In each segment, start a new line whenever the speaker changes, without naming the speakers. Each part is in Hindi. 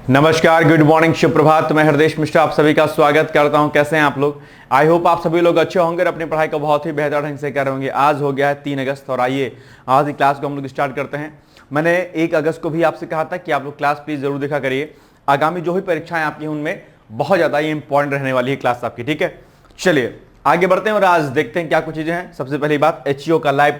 नमस्कार, गुड मॉर्निंग, शुभ प्रभात। मैं हृदय मिश्रा आप सभी का स्वागत करता हूं। कैसे हैं आप लोग? आई होप आप सभी लोग अच्छे होंगे और अपनी पढ़ाई को बहुत ही बेहतर ढंग से कर रहे होंगे। आज हो गया है 3 अगस्त और आइए आज की क्लास को हम लोग स्टार्ट करते हैं। मैंने 1 अगस्त को भी आपसे कहा था कि आप लोग क्लास प्लीज जरूर देखा करिए। आगामी जो भी परीक्षाएं आपकी उनमें बहुत ज्यादा ही इंपॉर्टेंट रहने वाली है क्लास आपकी, ठीक है। चलिए आगे बढ़ते हैं और आज देखते हैं क्या कुछ चीजें हैं। सबसे पहली बात, एचईओ का लाइव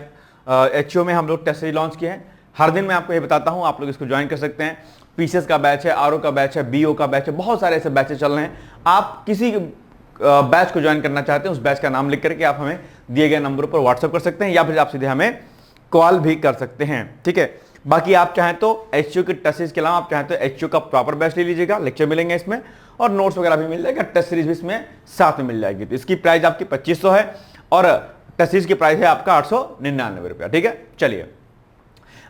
एचईओ में हम लोग टेस्ट सीरीज लॉन्च किए हैं। हर दिन मैं आपको ये बताता हूं, आप लोग इसको ज्वाइन कर सकते हैं। पीसीएस का बैच है, आरओ का बैच है, बीओ का बैच है, बहुत सारे ऐसे बैचेस चल रहे हैं। आप किसी बैच को ज्वाइन करना चाहते हैं, उस बैच का नाम लिख करके आप हमें दिए गए नंबर पर व्हाट्सएप कर सकते हैं या फिर आप सीधे हमें कॉल भी कर सकते हैं, ठीक है। बाकी आप चाहें तो एचईओ के टेस्ट सीरीज के अलावा आप चाहें तो एचईओ का प्रॉपर बैच ले लीजिएगा, लेक्चर मिलेंगे इसमें और नोट्स वगैरह भी मिल जाएगा। टेस्ट सीरीज भी इसमें साथ में मिल जाएगी। तो इसकी प्राइस आपकी 2500 है और टेस्ट सीरीज की प्राइस है आपका 899 रुपया, ठीक है। चलिए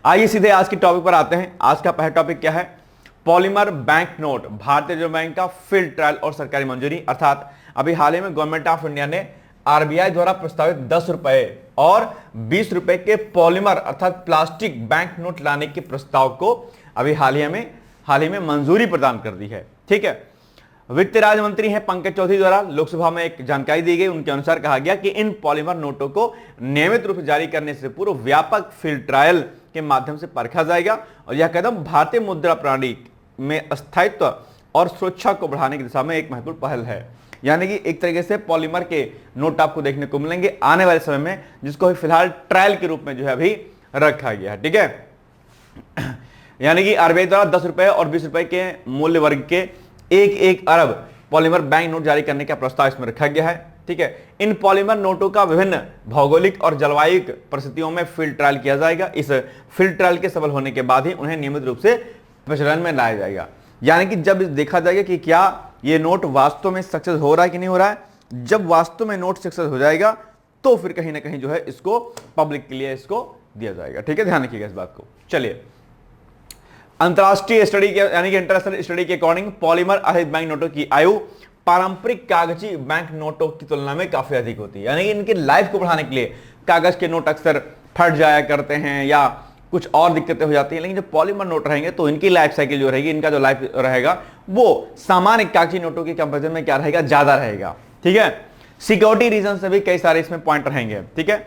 आइए सीधे आज के टॉपिक पर आते हैं। आज का पहला टॉपिक क्या है? पॉलीमर बैंक नोट, भारतीय रिजर्व बैंक का फील्ड ट्रायल और सरकारी मंजूरी। अर्थात अभी हाल ही में गवर्नमेंट ऑफ इंडिया ने आरबीआई द्वारा प्रस्तावित 10 रुपए और 20 रुपए के पॉलीमर अर्थात प्लास्टिक बैंक नोट लाने के प्रस्ताव को अभी हाल ही में मंजूरी प्रदान कर दी है, ठीक है। वित्त राज्य मंत्री हैं पंकज चौधरी द्वारा लोकसभा में एक जानकारी दी गई। उनके अनुसार कहा गया कि इन पॉलीमर नोटों को नियमित रूप से जारी करने से पूर्व व्यापक फील्ड ट्रायल के माध्यम से परखा जाएगा और यह कदम भारतीय मुद्रा प्रणाली में स्थायित्व और सुरक्षा को बढ़ाने की दिशा में एक महत्वपूर्ण पहल है। यानी कि एक तरीके से पॉलीमर के नोट आपको देखने को मिलेंगे आने वाले समय में, जिसको फिलहाल ट्रायल के रूप में जो है अभी रखा गया है, ठीक है। यानी कि आरबीआई द्वारा 10 रुपए और 20 रुपए के मूल्य वर्ग के 1 अरब पॉलीमर बैंक नोट जारी करने का प्रस्ताव इसमें रखा गया है, ठीक है। इन पॉलीमर नोटों का विभिन्न भौगोलिक और जलवायु परिस्थितियों में फील्ड ट्रायल किया जाएगा। इस फील्ड ट्रायल के सफल होने के बाद ही उन्हें नियमित रूप से प्रचलन में लाया जाएगा। यानी कि जब देखा जाएगा कि क्या ये नोट वास्तव में सक्सेस हो रहा है कि नहीं हो रहा है। जब वास्तव में नोट सक्सेस हो जाएगा तो फिर कहीं ना कहीं जो है इसको पब्लिक के लिए इसको दिया जाएगा, ठीक है। ध्यान रखिएगा इस बात को। चलिए, अंतरराष्ट्रीय स्टडी के यानी कि इंटरनेशनल स्टडी के अकॉर्डिंग पॉलीमर आधारित बैंक नोटों की आयु पारंपरिक कागजी बैंक नोटों की तुलना में काफी अधिक होती है। यानी कि इनके लाइफ को बढ़ाने के लिए कागज के नोट अक्सर फट जाया करते हैं या कुछ और दिक्कतें हो जाती हैं, लेकिन जो पॉलीमर नोट रहेंगे तो इनकी लाइफ साइकिल जो रहेगी, इनका जो लाइफ रहेगा वो सामान्य कागजी नोटों के कंपैरिजन में क्या रहेगा, ज्यादा रहेगा, ठीक है। सिक्योरिटी रीजन से भी कई सारे इसमें पॉइंट रहेंगे, ठीक है।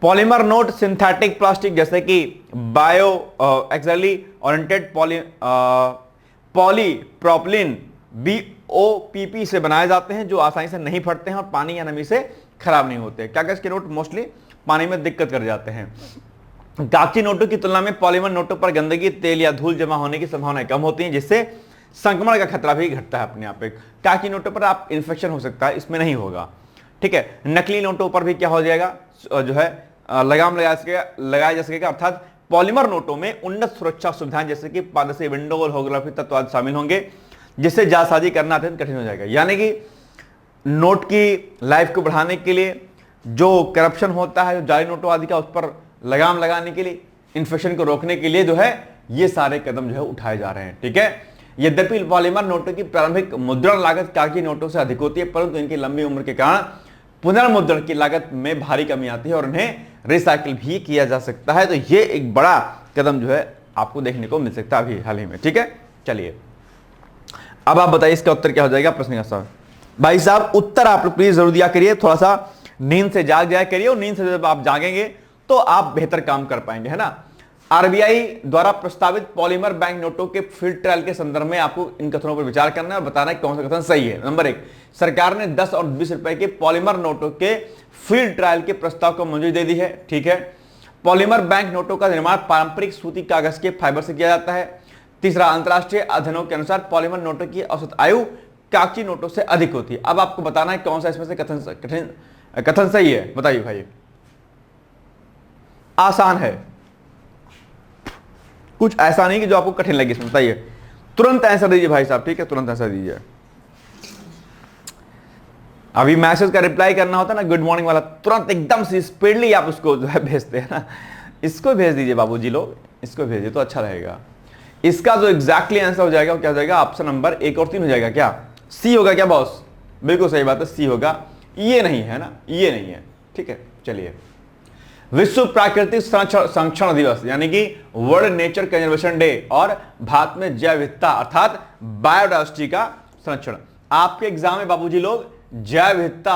पॉलीमर नोट सिंथेटिक प्लास्टिक जैसे कि bio axially oriented polypropylene BOPP से बनाए जाते हैं, जो आसानी से नहीं फटते हैं और पानी या नमी से खराब नहीं होते। कागज के नोट मोस्टली पानी में दिक्कत कर जाते हैं। कागजी नोटों की तुलना में पॉलीमर नोटों पर गंदगी, तेल या धूल जमा होने की संभावनाएं कम होती हैं, जिससे संक्रमण का खतरा भी घटता है अपने आप। कागजी नोटों पर आप इन्फेक्शन हो सकता है, इसमें नहीं होगा, ठीक है। नकली नोटों पर भी क्या हो जाएगा, जो है लगाम लगाया जा सकेगा। अर्थात पॉलीमर नोटों में उन्नत सुरक्षा सुविधाएं जैसे कि पारदर्शी विंडो और होलोग्राफी तत्व आदि शामिल होंगे, जिससे जालसाजी करना अत्यंत कठिन हो जाएगा। यानी कि नोट की लाइफ को बढ़ाने के लिए, जो करप्शन होता है, जो जाली नोटों आदि का, उस पर लगाम लगाने के लिए, इन्फेक्शन को रोकने के लिए जो है ये सारे कदम जो है उठाए जा रहे हैं, ठीक है। यद्यपि पॉलीमर नोटों की प्रारंभिक मुद्रण लागत कागजी नोटों से अधिक होती है, परंतु इनकी लंबी उम्र के कारण पुनर्मुद्रण की लागत में भारी कमी आती है और उन्हें रिसाइकिल भी किया जा सकता है। तो ये एक बड़ा कदम जो है आपको देखने को मिल सकता है अभी हाल ही में, ठीक है। चलिए अब आप बताइए इसका उत्तर क्या हो जाएगा प्रश्न का सवाल। भाई साहब उत्तर आप लोग प्लीज जरूर दिया करिए, थोड़ा सा नींद से जाग जाया करिए और नींद से जब आप जागेंगे तो आप बेहतर काम कर पाएंगे, है ना। आरबीआई द्वारा प्रस्तावित पॉलीमर बैंक नोटों के फील्ड ट्रायल के संदर्भ में आपको इन कथनों पर विचार करना है और बताना है कौन सा कथन सही है। नंबर 1, सरकार ने 10 और 20 रुपए के पॉलीमर नोटों के फील्ड ट्रायल के प्रस्ताव को मंजूरी दे दी है, ठीक है। पॉलीमर बैंक नोटों का निर्माण पारंपरिक सूती कागज के फाइबर से किया जाता है। तीसरा, अंतरराष्ट्रीय अध्ययनों के अनुसार पॉलीमर नोटों की औसत आयु कागजी नोटों से अधिक होती है। अब आपको बताना है कौन सा इसमें से कथन सही है, बताइए भाई। आसान है, कुछ ऐसा नहीं कि जो आपको कठिन लगे इसमें, बताइए। तुरंत आंसर दीजिए भाई साहब, ठीक है, तुरंत आंसर दीजिए। अभी मैसेज का रिप्लाई करना होता है ना, गुड मॉर्निंग वाला, तुरंत एकदम से स्पीडली आप उसको जो है भेजते हैं ना। इसको भेज दीजिए बाबूजी लोग, इसको भेजिए तो अच्छा रहेगा। इसका जो एग्जैक्टली आंसर हो जाएगा वो क्या हो जाएगा, ऑप्शन नंबर 1 और 3 हो जाएगा। क्या सी होगा क्या बॉस? बिल्कुल सही बात है, सी होगा। ये नहीं है ना, ये नहीं है, ठीक है। चलिए विश्व प्राकृतिक संरक्षण दिवस यानी कि वर्ल्ड नेचर कंजर्वेशन डे और भारत में जैव विविधता अर्थात बायोडायवर्सिटी का संरक्षण। आपके एग्जाम में बाबूजी लोग जैव विविधता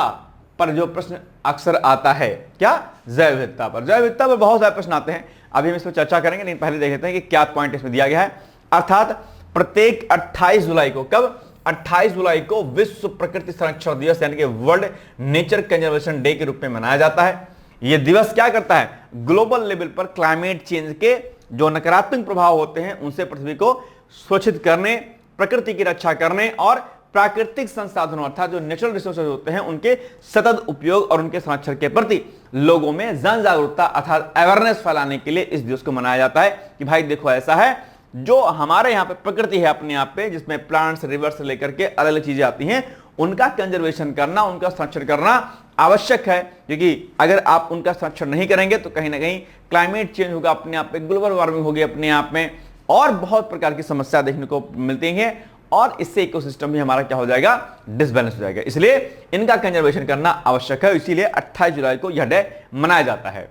पर जो प्रश्न अक्सर आता है, क्या जैव विविधता पर, जैव विविधता पर बहुत सारे प्रश्न आते हैं। अभी हम इस पर चर्चा करेंगे, लेकिन पहले देख लेते हैं कि क्या पॉइंट इसमें दिया गया है। अर्थात प्रत्येक 28 जुलाई को, कब 28 जुलाई को विश्व प्रकृति संरक्षण दिवस यानी कि वर्ल्ड नेचर कंजर्वेशन डे के रूप में मनाया जाता है। यह दिवस क्या करता है, ग्लोबल लेवल पर क्लाइमेट चेंज के जो नकारात्मक प्रभाव होते हैं उनसे पृथ्वी को सुरक्षित करने, प्रकृति की रक्षा करने और प्राकृतिक संसाधनों अर्थात जो नेचुरल रिसोर्सेज होते हैं उनके सतत उपयोग और उनके संरक्षण के प्रति लोगों में जन जागरूकता अर्थात अवेयरनेस फैलाने के लिए इस दिवस को मनाया जाता है कि भाई देखो ऐसा है, जो हमारे यहाँ पे प्रकृति है अपने आप पे, जिसमें प्लांट्स रिवर्स से लेकर के अलग अलग चीजें आती हैं, उनका कंजर्वेशन करना, उनका संरक्षण करना आवश्यक है। क्योंकि अगर आप उनका संरक्षण नहीं करेंगे तो कहीं ना कहीं क्लाइमेट चेंज होगा अपने आप पे, ग्लोबल वार्मिंग होगी अपने आप में, और बहुत प्रकार की समस्या देखने को मिलती हैं, और इससे इकोसिस्टम भी हमारा क्या हो जाएगा, डिसबैलेंस हो जाएगा। इसलिए इनका कंजर्वेशन करना आवश्यक है, इसीलिए 28 जुलाई को यह डे मनाया जाता है।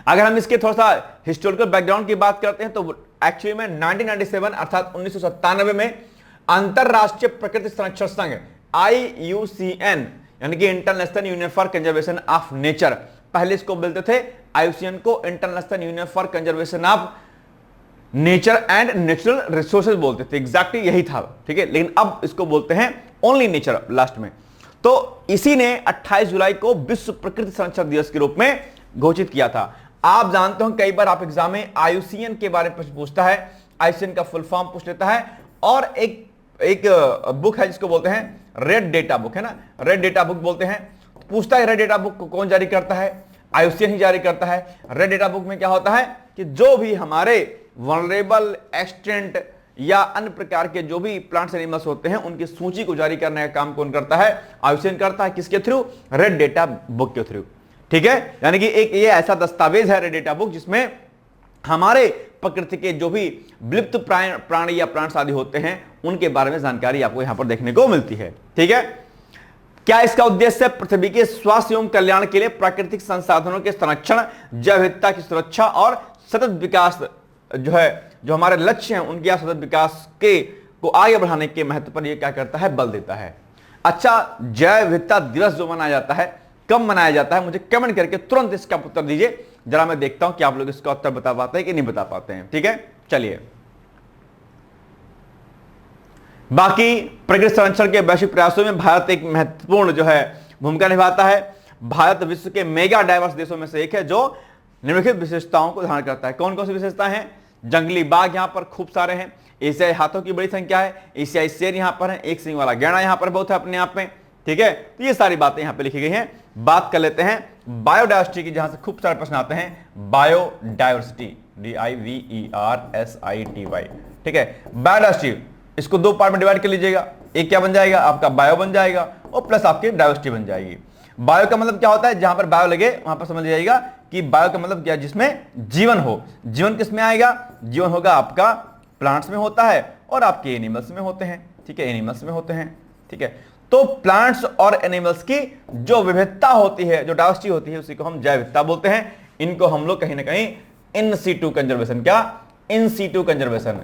अगर हम इसके थोड़ा सा हिस्टोरिकल बैकग्राउंड की बात करते हैं तो एक्चुअली में 1997 अर्थात 1997 में अंतरराष्ट्रीय प्रकृति संरक्षण संघ IUCN यानी कि international union for conservation of nature, पहले इसको बोलते थे IUCN को international union for conservation of nature and natural resources बोलते थे, एग्जैक्टली यही था, ठीक है। लेकिन अब इसको बोलते हैं ओनली नेचर लास्ट में। तो इसी ने 28 जुलाई को विश्व प्रकृति संरक्षण दिवस के रूप में घोषित किया था। आप जानते हो कई बार आप एग्जाम में IUCN के बारे में पूछता है, IUCN का फुल फॉर्म पूछ लेता है, और एक बुक है जिसको बोलते हैं रेड डेटा बुक, है ना, रेड डेटा बुक बोलते हैं। पूछता है रेड डेटा बुक को कौन जारी करता है, IUCN ही जारी करता है। रेड डेटा बुक में क्या होता है कि जो भी हमारे वनरेबल, एक्सटेंट या अन्य प्रकार के जो भी प्लांट्स एनिमल्स होते हैं उनकी सूची को जारी करने का काम कौन करता है, IUCN करता है। किसके थ्रू, रेड डेटा बुक के थ्रू, ठीक है। यानी कि एक ये ऐसा दस्तावेज है रेड डेटा बुक जिसमें हमारे प्रकृति के जो भी विलुप्त प्राणी या प्लांट्स आदि होते हैं उनके बारे में जानकारी आपको यहां पर देखने को मिलती है, ठीक है। क्या इसका उद्देश्य है, पृथ्वी के स्वास्थ्य एवं कल्याण के लिए प्राकृतिक संसाधनों के संरक्षण, जैव विविधता की सुरक्षा और सतत विकास जो है, जो हमारे लक्ष्य हैं उनके सतत विकास के को आगे बढ़ाने के महत्व पर यह क्या करता है, बल देता है। अच्छा, जैव विविधता दिवस जो मनाया जाता है, कब मनाया जाता है, मुझे कमेंट करके तुरंत इसका उत्तर दीजिए, जरा मैं देखता हूं कि आप लोग इसका उत्तर बता पाते हैं कि नहीं बता पाते हैं, ठीक है। चलिए, बाकी प्रकृति संरक्षण के वैश्विक प्रयासों में भारत एक महत्वपूर्ण जो है भूमिका निभाता है। भारत विश्व के मेगा डाइवर्स देशों में से एक है जो निम्नलिखित विशेषताओं को धारण करता है। कौन कौन सी विशेषताएं हैं, जंगली बाघ यहां पर खूब सारे हैं, एशियाई हाथों की बड़ी संख्या है, एशियाई शेर यहां पर है, एक सिंह वाला गैंडा यहां पर बहुत है अपने आप में, ठीक है। तो ये सारी बातें यहां पे लिखी गई हैं। बात कर लेते हैं बायोडायवर्सिटी की, जहां से खूब सारे प्रश्न आते हैं। बायोडायवर्सिटी, DIVERSITY, ठीक है। बायोडायवर्सिटी, इसको दो पार्ट में डिवाइड कर लीजिएगा, एक क्या बन जाएगा आपका बायो बन जाएगा और प्लस आपकी डायवर्सिटी बन जाएगी। बायो का मतलब क्या होता है, जहां पर बायो लगे वहां पर समझ जाइएगा कि बायो का मतलब क्या है, जिसमें जीवन हो। जीवन किस में आएगा, जीवन होगा आपका प्लांट्स में होता है और आपके एनिमल्स में होते हैं, ठीक है, एनिमल्स में होते हैं, ठीक है। तो प्लांट्स और एनिमल्स की जो विविधता होती है, जो डायवर्सिटी होती है, उसी को हम जैव विविधता बोलते हैं। इनको हम लोग कहीं ना कहीं इन सीटू कंजर्वेशन, क्या in situ conservation,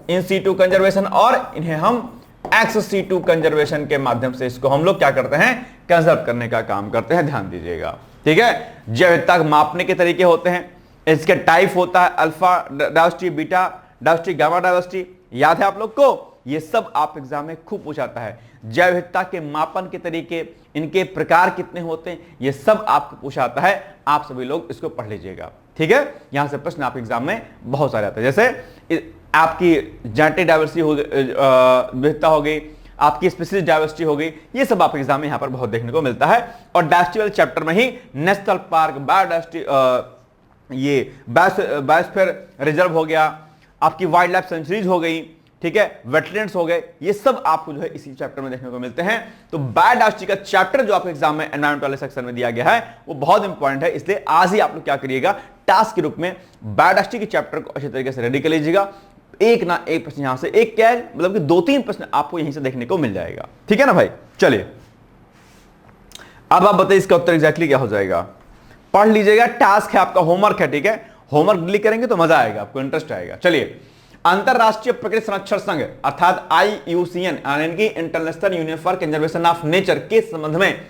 in situ conservation, और इन्हें हम एक्स सीटू कंजर्वेशन के माध्यम से इसको हम लोग क्या करते हैं, कंजर्व करने का काम करते हैं, ध्यान दीजिएगा, ठीक है। जैव विविधता मापने के तरीके होते हैं, इसके टाइप होता है alpha diversity, beta diversity, gamma diversity, याद है आप लोग को, ये सब आप एग्जाम में खूब पूछाता है। जैव विविधता के मापन के तरीके, इनके प्रकार कितने होते हैं, ये सब आपको पूछाता है। आप सभी लोग इसको पढ़ लीजिएगा, ठीक है। यहां से प्रश्न आप एग्जाम में बहुत सारे आते हैं, जैसे आपकी जेनेटिक डायवर्सिटी हो विविधता हो गई, आपकी स्पीशीज डायवर्सिटी हो गई, ये सब आप एग्जाम में यहां पर बहुत देखने को मिलता है। और डायवर्सिटी वाले चैप्टर में ही नेशनल पार्क, बायोडायवर्सिटी, ये बायोस्फीयर रिजर्व हो गया, आपकी वाइल्ड लाइफ सेंचुरीज हो गई, ठीक है, वेटलैंड्स हो गए, ये सब आपको जो है इसी चैप्टर में देखने को मिलते हैं। तो बायोडायवर्सिटी का चैप्टर जो आपके एग्जाम में एनवायरमेंट वाले सेक्शन में दिया गया है वो बहुत इंपॉर्टेंट है, इसलिए आज ही आप लोग क्या करिएगा, टास्क के रूप में बायोडायवर्सिटी के चैप्टर को अच्छे तरीके से रेडी कर लीजिएगा। एक ना एक प्रश्न यहां से, एक क्या है मतलब कि 2-3 प्रश्न आपको यहीं से देखने को मिल जाएगा, ठीक है ना भाई। चलिए, अब आप बताइए इसका उत्तर एग्जैक्टली क्या हो जाएगा। पढ़ लीजिएगा, टास्क है आपका, होमवर्क है, ठीक है। होमवर्क डिलीट करेंगे तो मजा आएगा, आपको इंटरेस्ट आएगा। चलिए, अंतरराष्ट्रीय प्रकृति संरक्षण संघ अर्थात IUCN यानी कि international union for conservation of nature के संबंध में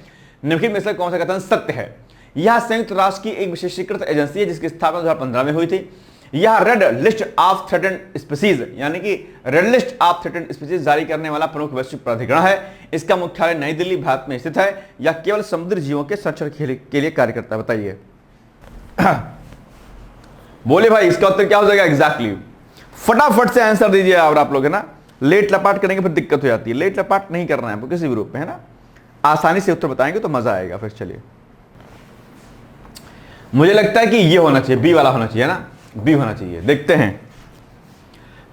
निम्नलिखित में से कौन सा कथन सत्य है? यह संयुक्त राष्ट्र की एक विशेषीकृत एजेंसी है जिसकी स्थापना 2015 में हुई थी। यह red list of threatened species यानी कि red list of threatened species जारी करने वाला प्रमुख वैश्विक प्राधिकरण है। इसका मुख्यालय नई दिल्ली भारत में स्थित है। यह केवल समुद्री जीवों के संरक्षण के लिए कार्य करता है। बताइए बोले भाई, इसका उत्तर क्या हो जाएगा एग्जैक्टली? फटाफट से आंसर दीजिए। और आप लोग है ना, लेट लपाट करेंगे फिर दिक्कत हो जाती है। लेट लपाट नहीं करना है आपको किसी भी रूप में, है ना। आसानी से उत्तर बताएंगे तो मजा आएगा। फिर चलिए, मुझे लगता है कि ये होना चाहिए, बी वाला होना चाहिए ना, बी होना चाहिए। देखते हैं,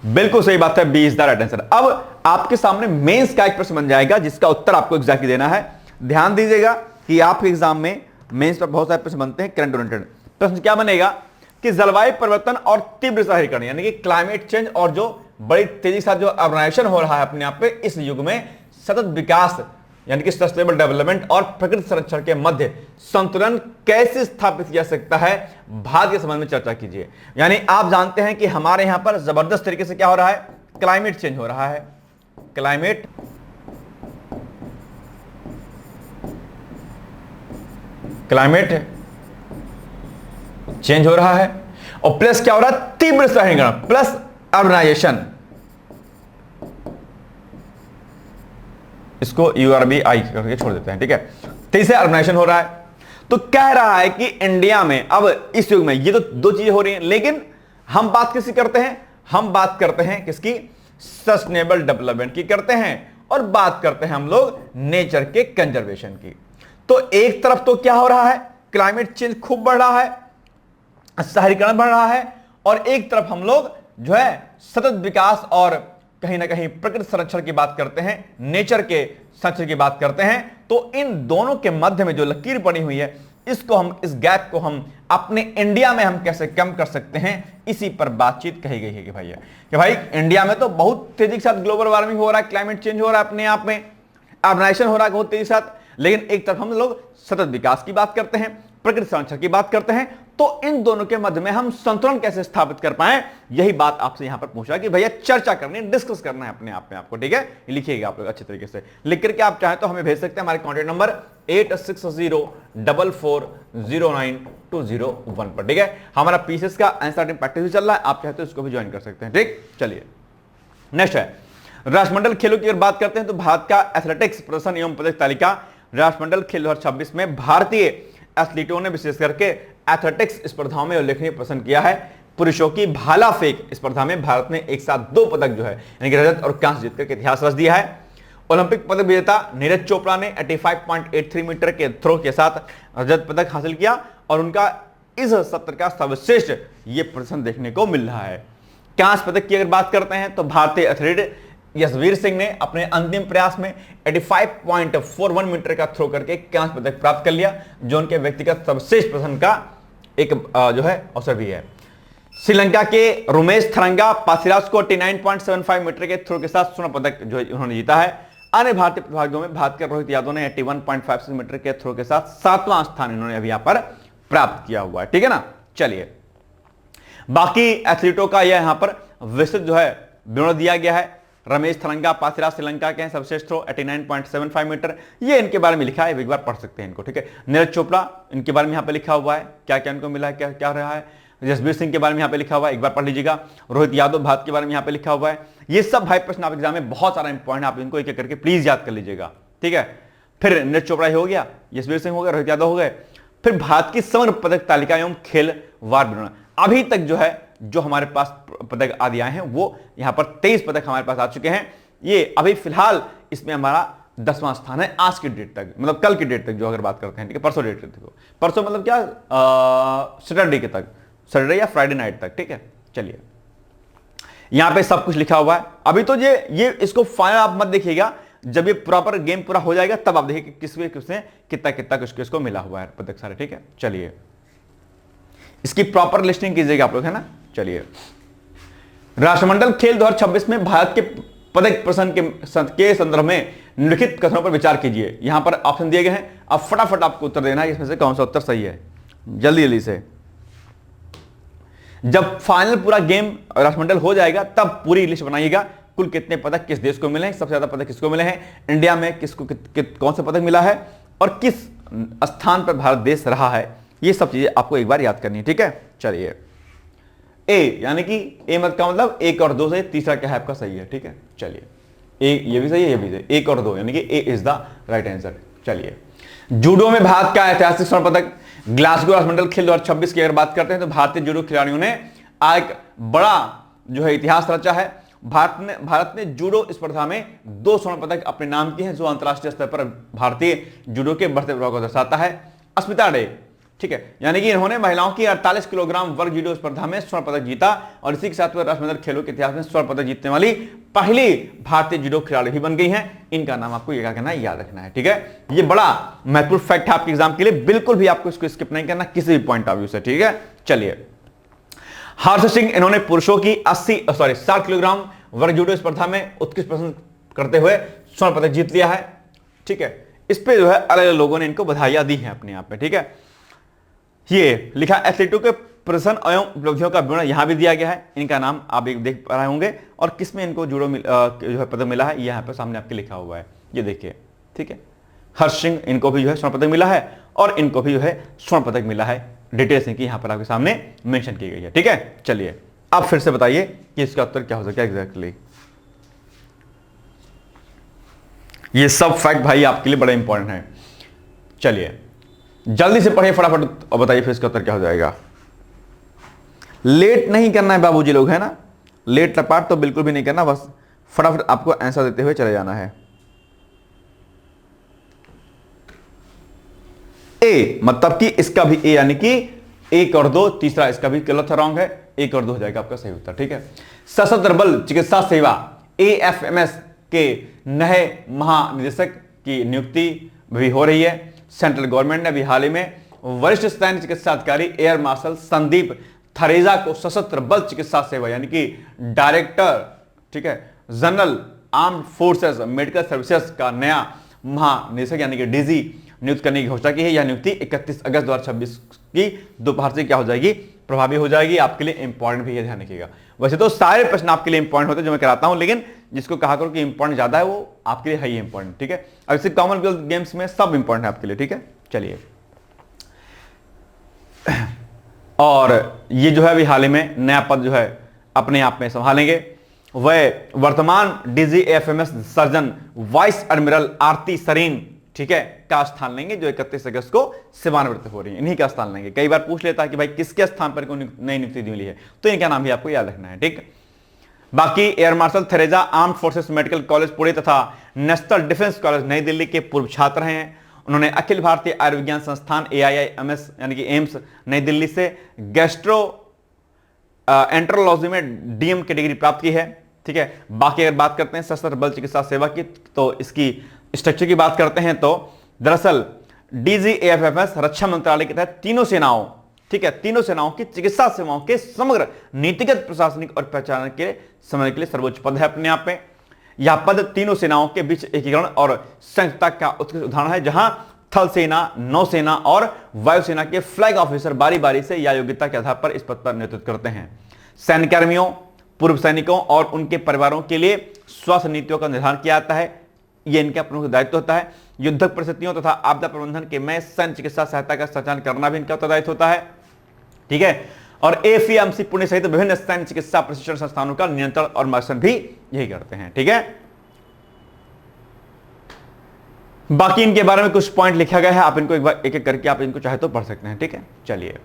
बिल्कुल सही बात है, B is the right answer. अब आपके सामने मेंस का एक प्रश्न बन जाएगा जिसका उत्तर आपको एग्जैक्टली देना है। ध्यान दीजिएगा कि आपके एग्जाम में मेंस पर बहुत सारे प्रश्न बनते हैं करंट ओरिएंटेड। प्रश्न क्या बनेगा कि जलवायु परिवर्तन और तीव्र शहरीकरण यानी कि क्लाइमेट चेंज और जो बड़ी तेजी के साथ जो अर्बनाइजेशन हो रहा है अपने आप पे, इस युग में सतत विकास यानी कि सस्टेनेबल डेवलपमेंट और प्रकृति संरक्षण के मध्य संतुलन कैसे स्थापित किया सकता है, भारत के संबंध में चर्चा कीजिए। यानी आप जानते हैं कि हमारे यहां पर जबरदस्त तरीके से क्या हो रहा है, क्लाइमेट चेंज हो रहा है। क्लाइमेट चेंज हो रहा है और प्लस क्या हो रहा है, तीव्र शहरीकरण प्लस अर्बनाइजेशन। इसको URBI करके छोड़ देते हैं, ठीक है। तेजी से अर्बनाइजेशन हो रहा है, तो कह रहा है कि इंडिया में अब इस युग में ये तो दो चीजें हो रही हैं, लेकिन हम बात किसकी करते हैं, हम बात करते हैं किसकी, सस्टेनेबल डेवलपमेंट की करते हैं और बात करते हैं हम लोग नेचर के कंजर्वेशन की। तो एक तरफ तो क्या हो रहा है, क्लाइमेट चेंज खूब बढ़ रहा है, शहरीकरण बढ़ रहा है, और एक तरफ हम लोग जो है सतत विकास और कहीं ना कहीं प्रकृति संरक्षण की बात करते हैं, नेचर के संरक्षण की बात करते हैं। तो इन दोनों के मध्य में जो लकीर पड़ी हुई है, इसको हम, इस गैप को हम अपने इंडिया में हम कैसे कम कर सकते हैं, इसी पर बातचीत कही गई है कि भाई इंडिया में तो बहुत तेजी के साथ ग्लोबल वार्मिंग हो रहा है, क्लाइमेट चेंज हो रहा है, अपने आप में अर्बनाइजेशन हो रहा है बहुत तेजी के साथ, लेकिन एक तरफ हम लोग सतत विकास की बात करते हैं, प्रकृति संरक्षण की बात करते हैं। तो इन दोनों के मध्य में हम संतुलन कैसे स्थापित कर पाए, यही बात आपसे यहां पर पूछा कि भैया चर्चा करनी है, डिस्कस करना है अपने आप में आपको, ठीक है। लिखिएगा आप लोग अच्छे तरीके से, लिख करके आप चाहें तो हमें भेज सकते हैं हमारे कॉन्टैक्ट नंबर 8604440921 पर, ठीक है। हमारा पीसीएस का आंसर प्रैक्टिस भी चल रहा है, आप चाहे तो इसको भी ज्वाइन कर सकते हैं, ठीक। चलिए नेक्स्ट है राष्ट्रमंडल खेलों की अगर बात करते हैं तो भारत का एथलेटिक्स प्रदर्शन एवं पदक तालिका। राष्ट्रमंडल खेल 2026 में भारतीय एथलीटों ने विशेष करके एथलेटिक्स स्पर्धाओं में उल्लेखनीय प्रदर्शन किया है। पुरुषों की भाला फेंक स्पर्धा में भारत ने एक साथ 2 पदक जो है यानी कि रजत और कांस्य जीतकर इतिहास रच दिया है। ओलंपिक पदक विजेता नीरज चोपड़ा ने 85.83 मीटर के थ्रो के साथ रजत पदक हासिल किया और उनका इस सत्र का सर्वश्रेष्ठ ये प्रदर्शन देखने को मिल रहा है। कांस्य पदक की अगर बात करते हैं तो भारतीय एथलीट यशवीर सिंह ने अपने अंतिम प्रयास में 85.41 मीटर का थ्रो करके कांस्य पदक प्राप्त कर लिया, जो उनके व्यक्तिगत सर्वश्रेष्ठ प्रदर्शन का एक जो है अवसर भी है। श्रीलंका के रुमेश थरंगा पासिराज को 89.75 मीटर के थ्रो के साथ स्वर्ण पदक जो उन्होंने जीता है। अन्य भारतीय प्रतिभागियों में भारत के रोहित यादव ने 81.56 मीटर के थ्रो के साथ 7वां स्थान इन्होंने अभी यहां पर प्राप्त किया हुआ है, ठीक है ना। चलिए बाकी एथलीटों का यह यहां पर विस्तृत जो है विवरण दिया गया है। रमेश थरंगा पासिराज श्रीलंका के सर्वश्रेष्ठ थ्रो 89.75 मीटर, ये इनके बारे में लिखा है, एक बार पढ़ सकते हैं इनको, ठीक है। नीरज चोपड़ा इनके बारे में यहां पे लिखा हुआ है, क्या क्या इनको मिला है, क्या क्या रहा है। जसबीर सिंह के बारे में यहां पे लिखा हुआ है, एक बार पढ़ लीजिएगा। रोहित यादव भारत के बारे में यहां पे लिखा हुआ है। ये सब भाई प्रश्न आप एग्जाम में बहुत सारा इंपॉर्टेंट, आप इनको एक एक करके प्लीज याद कर लीजिएगा, ठीक है। फिर नीरज चोपड़ा हो गया, जसबीर सिंह हो गया, रोहित यादव हो गए। फिर भारत की समग्र पदक तालिका एवं खेल वार विवरण, अभी तक जो है जो हमारे पास पदक आदि आए हैं वो यहां पर 23 पदक हमारे पास आ चुके हैं। ये अभी फिलहाल इसमें हमारा 10वां स्थान है आज की डेट तक, मतलब कल की डेट तक जो अगर बात करते हैं, ठीक है। परसों डेट तक, परसों मतलब क्या, सैटरडे के तक, सैटरडे या फ्राइडे नाइट तक, ठीक है। चलिए यहां पे सब कुछ लिखा हुआ है। अभी तो ये इसको फाइनल आप मत देखिएगा, जब ये प्रॉपर गेम पूरा हो जाएगा तब आप देखिए किसने कितना कितना किसको मिला हुआ है पदक सारे, ठीक है। चलिए इसकी प्रॉपर लिस्टिंग कीजिएगा आप लोग, है ना। चलिए राष्ट्रमंडल खेल 2026 में भारत के पदक प्रदर्शन के संदर्भ में निम्नलिखित कथनों पर विचार कीजिए। यहां पर ऑप्शन दिए गए हैं, अब फटाफट आपको उत्तर देना है इसमें से कौन सा उत्तर सही है। जल्दी जल्दी से। जब फाइनल पूरा गेम राष्ट्रमंडल हो जाएगा तब पूरी लिस्ट बनाइएगा, कुल कितने पदक किस देश को मिले हैं, सबसे ज्यादा पदक किसको मिले हैं, इंडिया में किसको कौन सा पदक मिला है और किस स्थान पर भारत देश रहा है, ये सब चीजें आपको एक बार याद करनी है। ठीक है, चलिए। ए यानी कि ए मत का मतलब 1 और 2 से तीसरा क्या है आपका सही है। ठीक है, चलिए। ए ये भी सही है, ये भी सही, 1 और 2 यानी कि ए इज द राइट आंसर। चलिए, जूडो में भारत का ऐतिहासिक स्वर्ण पदक। ग्लासगो राष्ट्रमंडल खेल 2026 की अगर बात करते हैं तो भारतीय जूडो खिलाड़ियों ने एक बड़ा जो है इतिहास रचा है। भारत ने जूडो स्पर्धा में 2 स्वर्ण पदक अपने नाम किए हैं, जो अंतरराष्ट्रीय स्तर पर भारतीय जूडो के बढ़ते प्रभाव को दर्शाता है। अस्मिता डे, ठीक है, यानी कि इन्होंने महिलाओं की 48 किलोग्राम वर्ग जूडो स्पर्धा में स्वर्ण पदक जीता और इसी के साथ वह राष्ट्रमंडल खेलों के इतिहास में स्वर्ण पदक जीतने वाली पहली भारतीय जूडो खिलाड़ी भी बन गई हैं। इनका नाम आपको क्या करना है, याद रखना है। ठीक है, ये बड़ा महत्वपूर्ण फैक्ट है आपके एग्जाम के लिए, बिल्कुल भी आपको इसको स्किप नहीं करना किसी भी पॉइंट ऑफ व्यू से। ठीक है, चलिए। हर्ष सिंह, इन्होंने पुरुषों की 60 किलोग्राम वर्ग जूडो स्पर्धा में उत्कृष्ट प्रदर्शन करते हुए स्वर्ण पदक जीत लिया है। ठीक है, इस पे जो है अलग अलग लोगों ने इनको बधाइयां दी हैं अपने आप में। ठीक है, ये लिखा एथलीटों के प्रदर्शन एवं उपलब्धियों का विवरण यहां भी दिया गया है। इनका नाम आप एक देख पा रहे होंगे और किसमें इनको जूडो जो है पदक मिला है, यहां पर सामने आपके लिखा हुआ है, ये देखिए। ठीक है, हर्ष सिंह, इनको भी जो है स्वर्ण पदक मिला है और इनको भी जो है स्वर्ण पदक मिला है। डिटेल्स इनकी यहां पर आपके सामने मेंशन की गई है। ठीक है, चलिए अब फिर से बताइए कि इसका उत्तर क्या हो सकता है एग्जैक्टली। ये सब फैक्ट भाई आपके लिए बड़ा इंपॉर्टेंट है। चलिए जल्दी से पढ़िए फटाफट और बताइए फिर इसका उत्तर क्या हो जाएगा। लेट नहीं करना है बाबूजी लोग, है ना, लेट लपाट तो बिल्कुल भी नहीं करना, बस फटाफट आपको आंसर देते हुए चले जाना है। ए मतलब कि इसका भी ए यानी कि 1 और 2, तीसरा इसका भी गलत रॉन्ग है, 1 और 2 हो जाएगा आपका सही उत्तर। ठीक है, सशस्त्र बल चिकित्सा सेवा AFMS के नए महानिदेशक की नियुक्ति भी हो रही है। सेंट्रल गवर्नमेंट ने अभी हाल ही में वरिष्ठ सैन्य चिकित्सा अधिकारी एयर मार्शल संदीप थरेजा को सशस्त्र बल चिकित्सा सेवा यानी कि डायरेक्टर, ठीक है, general armed forces medical services का नया महानिदेशक यानी कि डीजी नियुक्त करने की घोषणा की है। यह नियुक्ति 31 अगस्त 2026 की दोपहर से क्या हो जाएगी, प्रभावी हो जाएगी। आपके लिए इंपॉर्टेंट भी है, ध्यान रखिएगा। वैसे तो सारे प्रश्न आपके लिए इंपॉर्टेंट होते हैं जो मैं कराता हूं, लेकिन जिसको कहा करो कि इंपॉर्टेंट ज्यादा है वो आपके लिए है ही इंपॉर्टेंट। ठीक है, अब इसे कॉमनवेल्थ गेम्स में सब इंपॉर्टेंट है आपके लिए। ठीक है, चलिए। और ये जो है अभी हाल ही में नया पद जो है अपने आप में संभालेंगे, वह वर्तमान DG AFMS surgeon vice admiral Aarti Sarin, ठीक है, का स्थान लेंगे, जो 31 अगस्त को सेवानिवृत्त हो रही है। इन्हीं का स्थान लेंगे। कई बार पूछ लेता है कि भाई किसके स्थान पर नई नियुक्ति मिली है, तो इनका नाम भी आपको याद रखना है। ठीक, बाकी air marshal Thareja armed forces medical college Pune तथा नेशनल डिफेंस कॉलेज नई दिल्ली के पूर्व छात्र हैं। उन्होंने अखिल भारतीय आयुर्विज्ञान संस्थान AIIMS यानी कि एम्स नई दिल्ली से गैस्ट्रो एंट्रोलॉजी में DM की डिग्री प्राप्त की है। ठीक है, बाकी अगर बात करते हैं सशस्त्र बल चिकित्सा सेवा की, तो इसकी स्ट्रक्चर की बात करते हैं तो दरअसल DG AFMS रक्षा मंत्रालय के तहत तीनों सेनाओं, ठीक है, तीनों सेनाओं की चिकित्सा सेवाओं के समग्र नीतिगत प्रशासनिक और पहचान के समझने के लिए सर्वोच्च पद है अपने आप में। यह पद तीनों सेनाओं के बीच एकीकरण और संयुक्तता का उत्कृष्ट उदाहरण है, जहां थल सेना, नौसेना और वायुसेना के फ्लैग ऑफिसर बारी बारी से या योग्यता के आधार पर इस पद पर नेतृत्व करते हैं। सैन्य कर्मियों, पूर्व सैनिकों और उनके परिवारों के लिए स्वास्थ्य नीतियों का निर्धारण किया जाता है, यह इनका प्रमुख दायित्व होता है। युद्धक परिस्थितियों तथा आपदा प्रबंधन के में सैन्य चिकित्सा सहायता का संचालन करना भी इनका उत्तरदायित्व होता है। ठीक है, और AFMC पुणे सहित विभिन्न सैन्य चिकित्सा प्रशिक्षण संस्थानों का नियंत्रण और मार्गदर्शन भी यही करते हैं। ठीक है, बाकी इनके बारे में कुछ पॉइंट लिखा गया है, आप इनको एक बार एक एक करके आप इनको चाहे तो पढ़ सकते हैं। ठीक है, चलिए।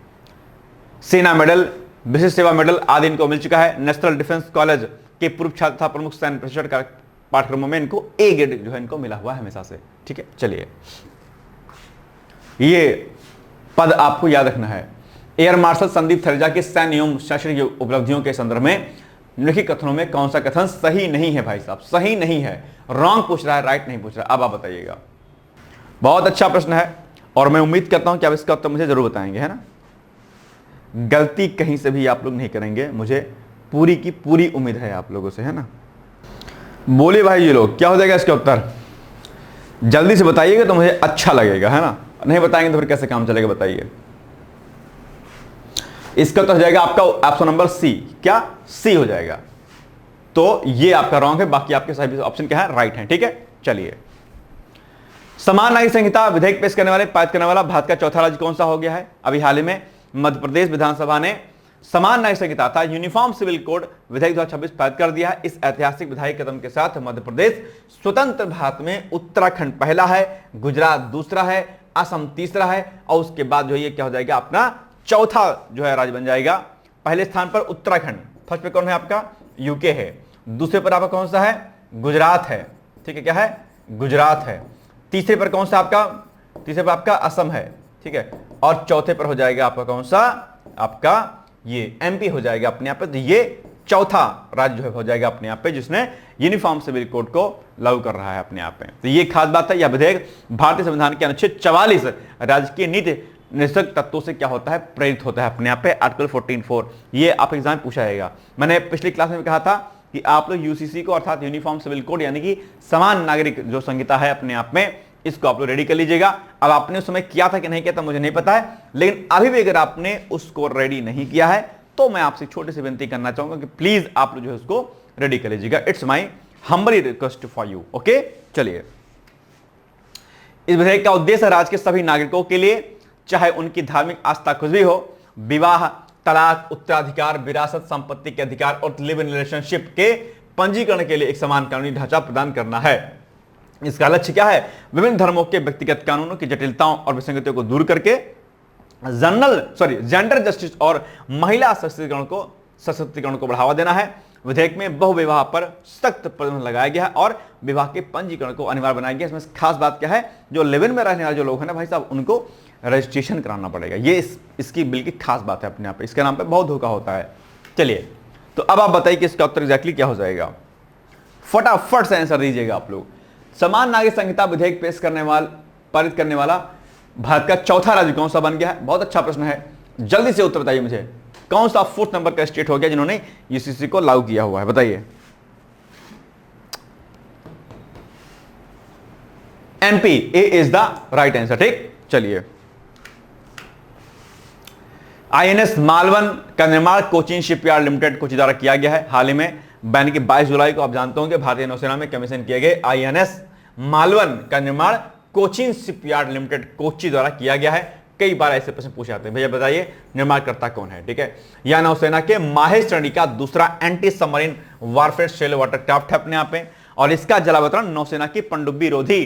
सेना मेडल, विशिष्ट सेवा मेडल आदि इनको मिल चुका है। नेशनल डिफेंस कॉलेज के पूर्व छात्र तथा प्रमुख सैन्य प्रशिक्षण का पाठ्यक्रमों में इनको A ग्रेड जो है इनको मिला हुआ है हमेशा से। ठीक है, चलिए, ये पद आपको याद रखना है। एयर मार्शल संदीप थरेजा के सैन्य एवं शैक्षणिक उपलब्धियों के संदर्भ में निम्नलिखित कथनों में कौन सा कथन सही नहीं है? भाई साहब, सही नहीं है, रॉन्ग पूछ रहा है, राइट नहीं पूछ रहा है। अब आप बताइएगा। बहुत अच्छा प्रश्न है और मैं उम्मीद करता हूं कि आप इसका उत्तर मुझे जरूर बताएंगे, है ना। गलती कहीं से भी आप लोग नहीं करेंगे, मुझे पूरी की पूरी उम्मीद है आप लोगों से, है ना। बोलिए भाई ये लोग, क्या हो जाएगा इसका उत्तर? जल्दी से बताइएगा तो मुझे अच्छा लगेगा, है ना। नहीं बताएंगे तो फिर कैसे काम चलेगा, बताइए। इसका तो हो जाएगा आपका ऑप्शन नंबर सी। क्या? सी हो जाएगा। तो ये आपका रॉन्ग है, बाकी आपके सभी ऑप्शन क्या है? राइट है। ठीक है, चलिए। समान नागरिक संहिता विधेयक पेश करने वाले पारित करने वाला भारत का चौथा राज्य कौन सा हो गया है? अभी हाल ही में मध्य प्रदेश विधानसभा ने समान नागरिक संहिता था यूनिफॉर्म सिविल कोड विधेयक 2026 पारित कर दिया है। इस ऐतिहासिक विधायी कदम के साथ मध्य प्रदेश स्वतंत्र भारत में उत्तराखंड पहला है, गुजरात दूसरा है, असम तीसरा है, और उसके बाद जो ये क्या हो जाएगा? अपना चौथा जो है राज्य बन जाएगा। पहले स्थान पर उत्तराखंड, फर्स्ट पे कौन है आपका? यूके है। दूसरे पर आपका कौन सा है? गुजरात है। ठीक है, क्या है? गुजरात है। तीसरे पर कौन सा आपका? तीसरे पर आपका असम है। ठीक है, और चौथे पर हो जाएगा आपका कौन सा? आपका ये एमपी हो जाएगा अपने यहाँ पे। तो ये चौथा राज्य हो जाएगा अपने यहाँ पे जिसने यूनिफॉर्म सिविल कोड को लागू कर रहा है अपने यहाँ पे। तो ये खास बात है। यह विधेयक भारतीय संविधान के अनुच्छेद 44 राजकीय नीति निषेध तत्वों से क्या होता है? प्रेरित होता है अपने यहाँ पे। आर्टिकल 14(4) ये आप एग्जाम में पूछा जाएगा। मैंने पिछली क्लास में कहा था कि आप लोग यूसीसी को अर्थात यूनिफॉर्म सिविल कोड यानी कि समान नागरिक जो संहिता है अपने आप में, इसको आप लोग रेडी कर लीजिएगा। अब आपने उस समय किया था कि नहीं किया था मुझे नहीं पता है, लेकिन अभी भी अगर आपने उसको रेडी नहीं किया है तो मैं आपसे छोटी सी विनती करना चाहूंगा कि प्लीज आप लोग जो है उसको रेडी कर लीजिएगा। It's my humble request for you. Okay, चलिए। इस विधेयक का उद्देश्य राज्य के सभी नागरिकों के लिए, चाहे उनकी धार्मिक आस्था कुछ भी हो, विवाह, तलाक, उत्तराधिकार, विरासत, संपत्ति के अधिकार और लिव इन रिलेशनशिप के पंजीकरण के लिए एक समान कानूनी ढांचा प्रदान करना है। इसका लक्ष्य क्या है? विभिन्न धर्मों के व्यक्तिगत कानूनों की जटिलताओं और विसंगतियों को दूर करके जेंडर जस्टिस और महिला सशक्तिकरण को बढ़ावा देना है। विधेयक में बहुविवाह पर सख्त प्रतिबंध लगाया गया है और विवाह के पंजीकरण को अनिवार्य बनाया गया है। इसमें खास बात क्या है? जो लिव इन में रहने वाले जो लोग हैं ना भाई साहब, उनको रजिस्ट्रेशन कराना पड़ेगा। ये इसकी बिल की खास बात है अपने यहाँ पे। इसके नाम पे बहुत धोखा होता है। चलिए, तो अब आप बताइए कि इसका उत्तर एग्जैक्टली क्या हो जाएगा? फटाफट से आंसर दीजिएगा आप लोग। समान नागरिक संहिता विधेयक पारित करने वाला भारत का चौथा राज्य कौन सा बन गया है? बहुत अच्छा प्रश्न है, जल्दी से उत्तर बताइए मुझे। कौन सा 4th नंबर का स्टेट हो गया जिन्होंने यूसीसी को लागू किया हुआ है? बताइए। MP, A is the right answer. ठीक, चलिए। आईएनएस मालवन का निर्माण कोचीन शिपयार्ड लिमिटेड कोची द्वारा किया गया है। हाल ही में यानी कि 22 जुलाई को आप जानते होंगे भारतीय नौसेना में कमीशन किए गए आईएनएस मालवन का निर्माण कोचीन शिपयार्ड लिमिटेड कोची द्वारा किया गया है। कई बार ऐसे प्रश्न पूछे जाते हैं, भैया बताइए निर्माणकर्ता कौन है? ठीक है, यह नौसेना के माहे श्रेणी का दूसरा anti submarine warfare shallow water craft है अपने आप में, और इसका जलावतरण नौसेना की पनडुब्बी रोधी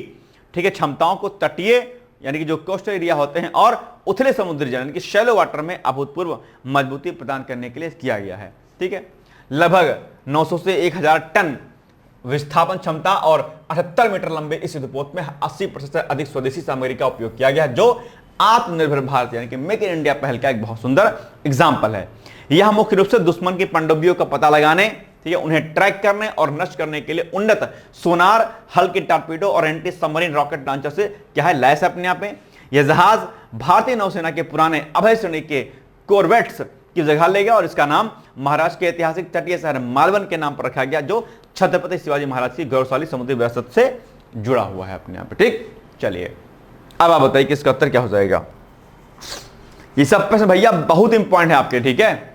ठीक है क्षमताओं को तटीय यानी कि जो कोस्टल एरिया होते हैं और उथले समुद्री जल यानी कि शैलो वाटर में अभूतपूर्व मजबूती प्रदान करने के लिए किया गया है। ठीक है, लगभग 900 से 1000 टन विस्थापन क्षमता और 78 मीटर लंबे इस युद्धपोत में 80% से अधिक स्वदेशी सामग्री का उपयोग किया गया, जो आत्मनिर्भर भारत यानी कि मेक इन इंडिया पहल का एक बहुत सुंदर एग्जाम्पल है। यह मुख्य रूप से दुश्मन की पनडुब्बियों का पता लगाने, ठीक है, उन्हें ट्रैक करने और नष्ट करने के लिए उन्नत सोनार, हल्के टॉर्पीडो और एंटी सबमरीन रॉकेट लॉन्चर से क्या है लैस है अपने आप में। यह जहाज भारतीय नौसेना के पुराने अभय श्रेणी के कोरवेट्स की जगह लेगा और इसका नाम महाराष्ट्र के ऐतिहासिक तटीय शहर मालवन के नाम पर रखा गया, जो छत्रपति शिवाजी महाराज की गौरवशाली समुद्री विरासत से जुड़ा हुआ है अपने यहाँ पे। ठीक, चलिए अब आप बताइए कि इसका उत्तर क्या हो जाएगा। ये सब प्रश्न भैया बहुत इंपॉर्टेंट है आपके। ठीक है,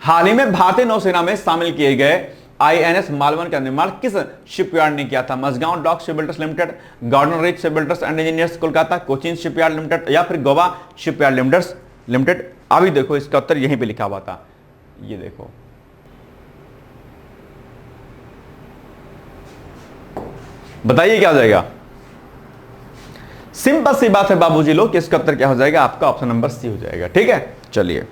हाल ही में भारतीय नौसेना में शामिल किए गए आईएनएस मालवन का निर्माण किस शिपयार्ड ने किया था? Mazagon Dock Shipbuilders Limited, Garden Reach Shipbuilders and Engineers Kolkata, Cochin Shipyard Limited या फिर गोवा शिपयार्ड लिमिटेड। अभी देखो इसका उत्तर यहीं पे लिखा हुआ था, ये देखो। बताइए क्या हो जाएगा। सिंपल सी बात है बाबूजी लोग, इसका उत्तर क्या हो जाएगा? आपका ऑप्शन नंबर सी हो जाएगा। ठीक है, चलिए।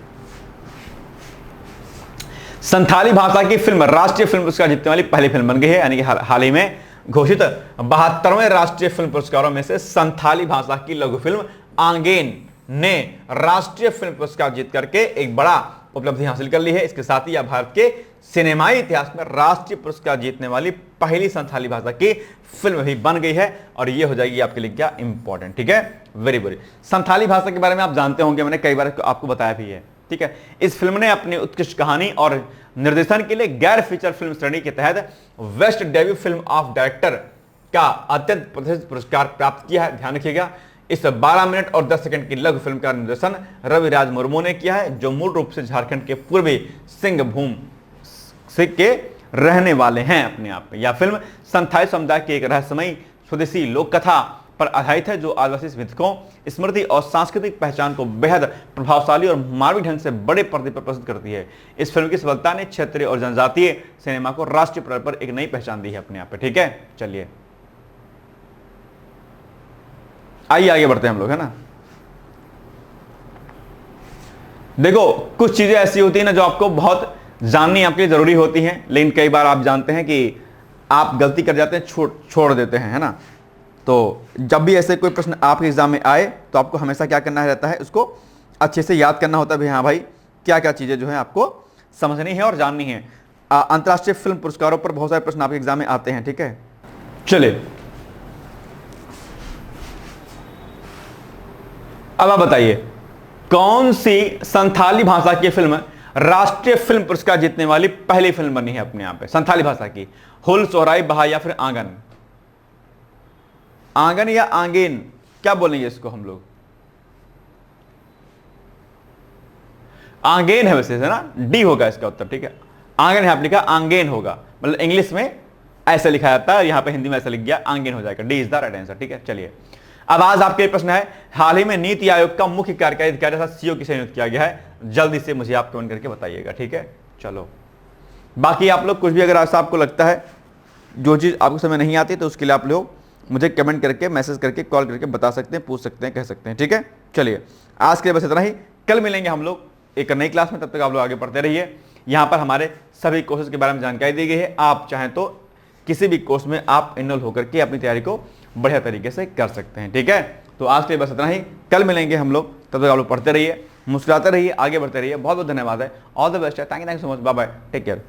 संथाली भाषा की फिल्म राष्ट्रीय फिल्म पुरस्कार जीतने वाली पहली फिल्म बन गई है, यानी कि हाल ही में घोषित 72वें राष्ट्रीय फिल्म पुरस्कारों में से संथाली भाषा की लघु फिल्म आंगेन ने राष्ट्रीय फिल्म पुरस्कार जीत करके एक बड़ा उपलब्धि हासिल कर ली है। इसके साथ ही यह भारत के सिनेमाई इतिहास में राष्ट्रीय पुरस्कार जीतने वाली पहली संथाली भाषा की फिल्म भी बन गई है, और ये हो जाएगी आपके लिए क्या इंपॉर्टेंट। ठीक है, वेरी वेरी। संथाली भाषा के बारे में आप जानते होंगे, मैंने कई बार आपको बताया भी है। ठीक है, इस फिल्म ने अपनी उत्कृष्ट कहानी और निर्देशन के लिए गैर फीचर फिल्म श्रेणी के तहत best debut film of director का अत्यंत प्रतिष्ठित पुरस्कार प्राप्त किया है। ध्यान रखिएगा, इस 12 मिनट और 10 सेकंड की लघु फिल्म का निर्देशन रविराज मुर्मू ने किया है, जो मूल रूप से झारखंड के पूर्वी सिंहभूम से के रहने वाले हैं अपने आप में। यह फिल्म संथाली समुदाय की एक रहस्यमयी स्वदेशी लोक कथा पर आधारित है, जो आदिवासी विधकों, स्मृति और सांस्कृतिक पहचान को बेहद प्रभावशाली और मानवीय ढंग से बड़े पर्दे पर प्रस्तुत करती है। इस फिल्म की सफलता ने क्षेत्रीय और जनजातीय सिनेमा को राष्ट्रीय स्तर पर एक नई पहचान दी है अपने आप पे। ठीक है, चलिए आइए आगे बढ़ते हैं हम लोग, है ना। देखो, कुछ चीजें ऐसी होती है ना जो आपको बहुत जाननी आपके लिए जरूरी होती हैं, लेकिन कई बार आप जानते हैं कि आप गलती कर जाते हैं, छोड़ देते हैं, है ना। तो जब भी ऐसे कोई प्रश्न आपके एग्जाम में आए तो आपको हमेशा क्या करना रहता है, उसको अच्छे से याद करना होता है भी हाँ भाई क्या क्या चीजें जो है आपको समझनी है और जाननी है। अंतर्राष्ट्रीय फिल्म पुरस्कारों पर बहुत सारे प्रश्न आपके एग्जाम में आते हैं। ठीक है, चलिए अब आप बताइए कौन सी संथाली भाषा की फिल्म राष्ट्रीय फिल्म पुरस्कार जीतने वाली पहली फिल्म बनी है अपने आप पे संथाली भाषा की। हुल, सोहराई, बहा या फिर आंगन। आंगन या आंगेन, क्या बोलेंगे इसको हम लोग? आंगेन है वैसे, है ना, डी होगा इसका उत्तर। ठीक है, आंगन है लिखा, आंगेन होगा, मतलब इंग्लिश में ऐसे लिखा जाता है, यहां पे हिंदी में ऐसा लिख गया, आंगेन हो जाएगा। D is the right answer. ठीक है, चलिए अब आज आपके प्रश्न है, हाल ही में नीति आयोग का मुख्य कार्यकारी अधिकारी तथा सीईओ किसे नियुक्त किया गया है? जल्दी से मुझे आप कमेंट करके बताइएगा। ठीक है, चलो बाकी आप लोग कुछ भी अगर ऐसा आपको लगता है जो चीज आपको समझ नहीं आती तो उसके लिए आप लोग मुझे कमेंट करके, मैसेज करके, कॉल करके बता सकते हैं, पूछ सकते हैं, कह सकते हैं। ठीक है, चलिए आज के लिए बस इतना ही। कल मिलेंगे हम लोग एक नई क्लास में, तब तक आप लोग आगे पढ़ते रहिए। यहाँ पर हमारे सभी कोर्सेज के बारे में जानकारी दी गई है, आप चाहें तो किसी भी कोर्स में आप इनरोल होकर के अपनी तैयारी को बढ़िया तरीके से कर सकते हैं। ठीक है, तो आज के लिए बस इतना ही, कल मिलेंगे हम लोग, तब तक आप लोग पढ़ते रहिए, मुस्कुराते रहिए, आगे बढ़ते रहिए। बहुत बहुत धन्यवाद है, ऑल द बेस्ट है, thank you so much, bye bye, take care.